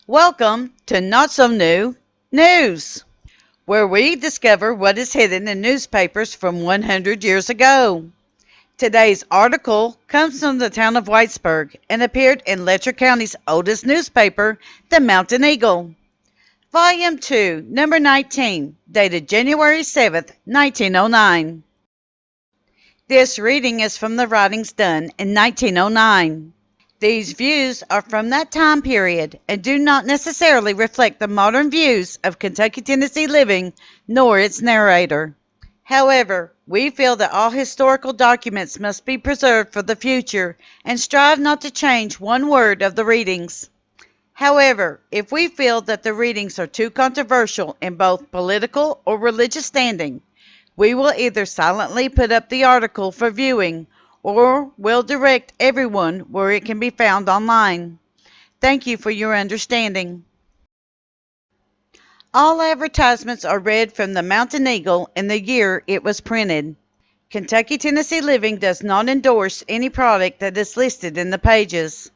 Welcome to Not So New News, where we discover what is hidden in newspapers from 100 years ago. Today's article comes from the town of Whitesburg and appeared in Letcher County's oldest newspaper, the Mountain Eagle. Volume 2, number 19, dated January 7th, 1909. This reading is from the writings done in 1909. These views are from that time period and do not necessarily reflect the modern views of Kentucky Tennessee living nor its narrator. However, we feel that all historical documents must be preserved for the future and strive not to change one word of the readings. However, if we feel that the readings are too controversial in both political or religious standing, we will either silently put up the article for viewing or will direct everyone where it can be found online. Thank you for your understanding. All advertisements are read from the Mountain Eagle in the year it was printed. Kentucky Tennessee Living does not endorse any product that is listed in the pages.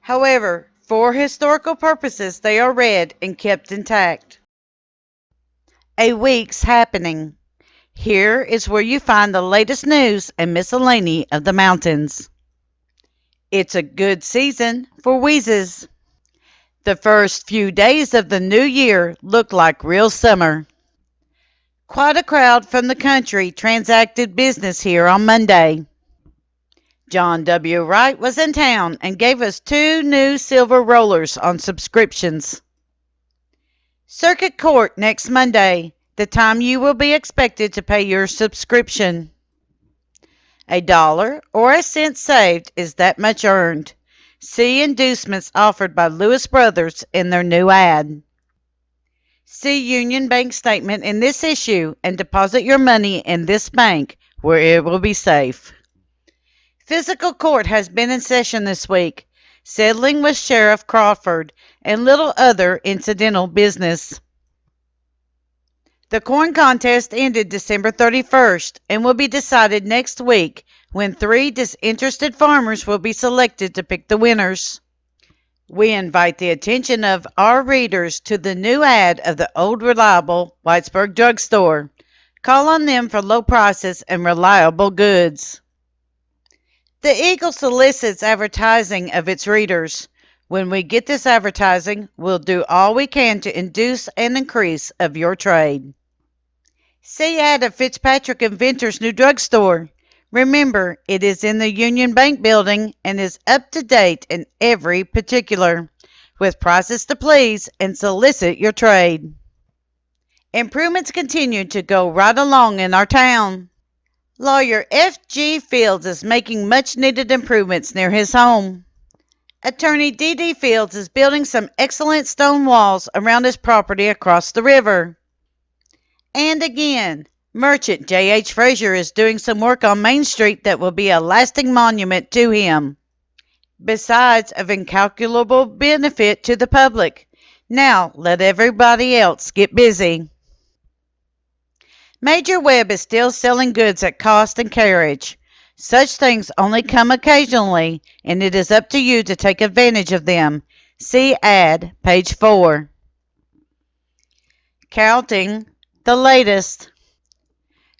However, for historical purposes, they are read and kept intact. A week's happening. Here is where you find the latest news and miscellany of the mountains. It's a good season for wheezes. The first few days of the new year look like real summer. Quite a crowd from the country transacted business here on Monday. John W. Wright was in town and gave us 2 new silver rollers on subscriptions. Circuit Court next Monday, the time you will be expected to pay your subscription. $1 or a cent saved is that much earned. See inducements offered by Lewis Brothers in their new ad. See Union Bank statement in this issue and deposit your money in this bank where it will be safe. Physical court has been in session this week, settling with Sheriff Crawford and little other incidental business. The corn contest ended December 31st and will be decided next week when 3 disinterested farmers will be selected to pick the winners. We invite the attention of our readers to the new ad of the old reliable Whitesburg drugstore. Call on them for low prices and reliable goods. The Eagle solicits advertising of its readers. When we get this advertising, we'll do all we can to induce an increase of your trade. See ad of Fitzpatrick and Venter's new drugstore. Remember, it is in the Union Bank building and is up to date in every particular, with prices to please and solicit your trade. Improvements continue to go right along in our town. Lawyer F.G. Fields is making much-needed improvements near his home. Attorney D.D. Fields is building some excellent stone walls around his property across the river. And again, Merchant J.H. Frazier is doing some work on Main Street that will be a lasting monument to him, besides of incalculable benefit to the public. Now let everybody else get busy. Major Webb is still selling goods at cost and carriage. Such things only come occasionally, and it is up to you to take advantage of them. See ad, page 4. Counting the latest.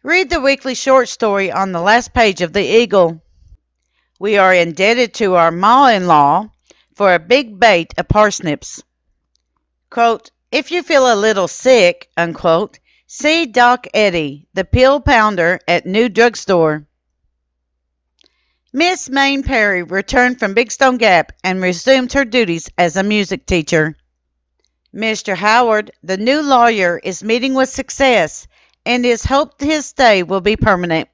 Read the weekly short story on the last page of the Eagle. We are indebted to our ma-in-law for a big bait of parsnips. Quote, if you feel a little sick, unquote, see Doc Eddie, the pill pounder at new drugstore. Miss Maine Perry returned from Big Stone Gap and resumed her duties as a music teacher. Mr. Howard, the new lawyer, is meeting with success, and it is hoped his stay will be permanent.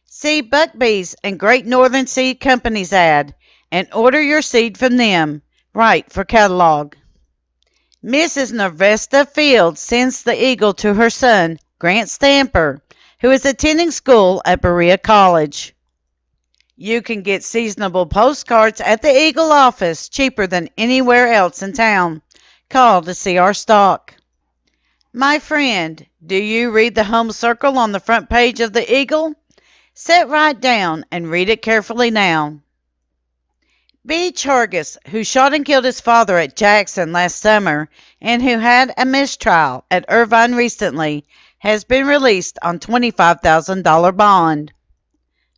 See Buckbee's and Great Northern Seed Company's ad, and order your seed from them. Write for catalog. Mrs. Nervesta Fields sends the Eagle to her son, Grant Stamper, who is attending school at Berea College. You can get seasonable postcards at the Eagle office cheaper than anywhere else in town. Call to see our stock. My friend, do you read the home circle on the front page of the Eagle? Sit right down and read it carefully now. B. Chargas, who shot and killed his father at Jackson last summer and who had a mistrial at Irvine recently, has been released on $25,000 bond.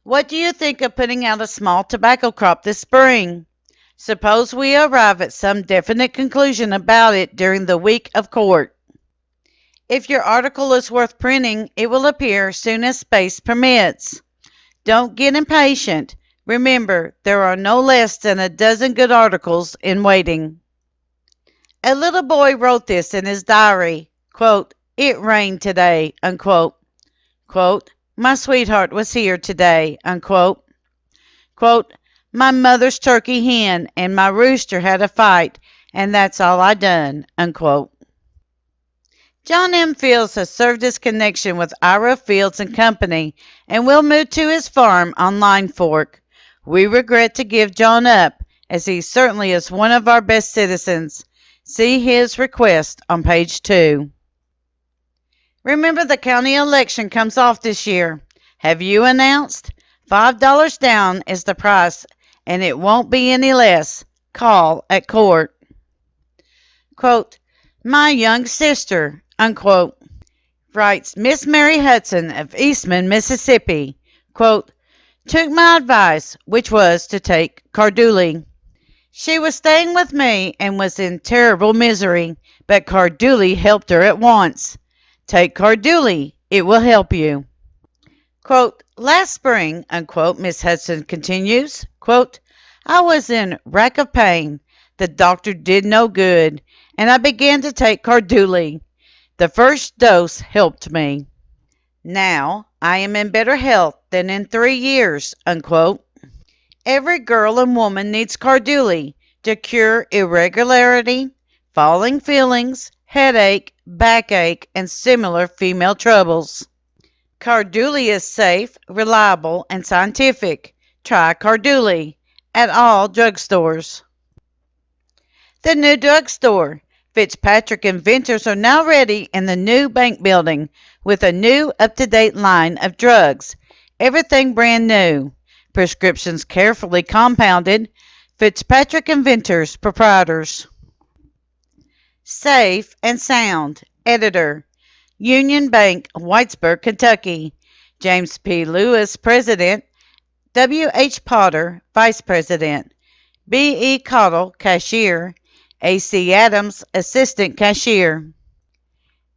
What do you think of putting out a small tobacco crop this spring? Suppose we arrive at some definite conclusion about it during the week of court. If your article is worth printing, it will appear soon as space permits. Don't get impatient. Remember, there are no less than a dozen good articles in waiting. A little boy wrote this in his diary, quote, "It rained today," unquote. Quote, "My sweetheart was here today," unquote. Quote, "My mother's turkey hen and my rooster had a fight, and that's all I done," unquote. John M. Fields has served his connection with Ira Fields and Company and will move to his farm on Line Fork. We regret to give John up, as he certainly is one of our best citizens. See his request on page 2. Remember, the county election comes off this year. Have you announced? $5 down is the price, and it won't be any less. Call at court. Quote, "My young sister," unquote, writes Miss Mary Hudson of Eastman, Mississippi, quote, "took my advice, which was to take Carduli. She was staying with me and was in terrible misery, but Carduli helped her at once. Take Carduli, it will help you." Quote, "Last spring," unquote, Miss Hudson continues, quote, "I was in rack of pain. The doctor did no good, and I began to take Carduli. The first dose helped me. Now I am in better health than in 3 years," unquote. Every girl and woman needs Carduli to cure irregularity, falling feelings, headache, backache, and similar female troubles. Carduli is safe, reliable, and scientific. Try Carduli at all drugstores. The new drugstore. Fitzpatrick Inventors are now ready in the new bank building with a new up-to-date line of drugs. Everything brand new. Prescriptions carefully compounded. Fitzpatrick Inventors, proprietors. Safe and Sound. Editor. Union Bank, Whitesburg, Kentucky. James P. Lewis, President. W. H. Potter, Vice President. B. E. Cottle, Cashier. A. C. Adams, Assistant Cashier.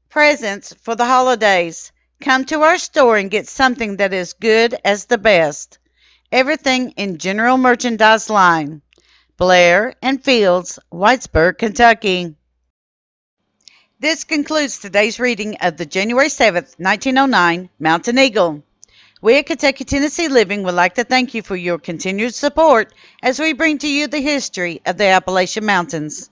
Presents for the holidays. Come to our store and get something that is good as the best. Everything in general merchandise line. Blair and Fields, Whitesburg, Kentucky. This concludes today's reading of the January 7th, 1909 Mountain Eagle. We at Kentucky Tennessee Living would like to thank you for your continued support as we bring to you the history of the Appalachian Mountains.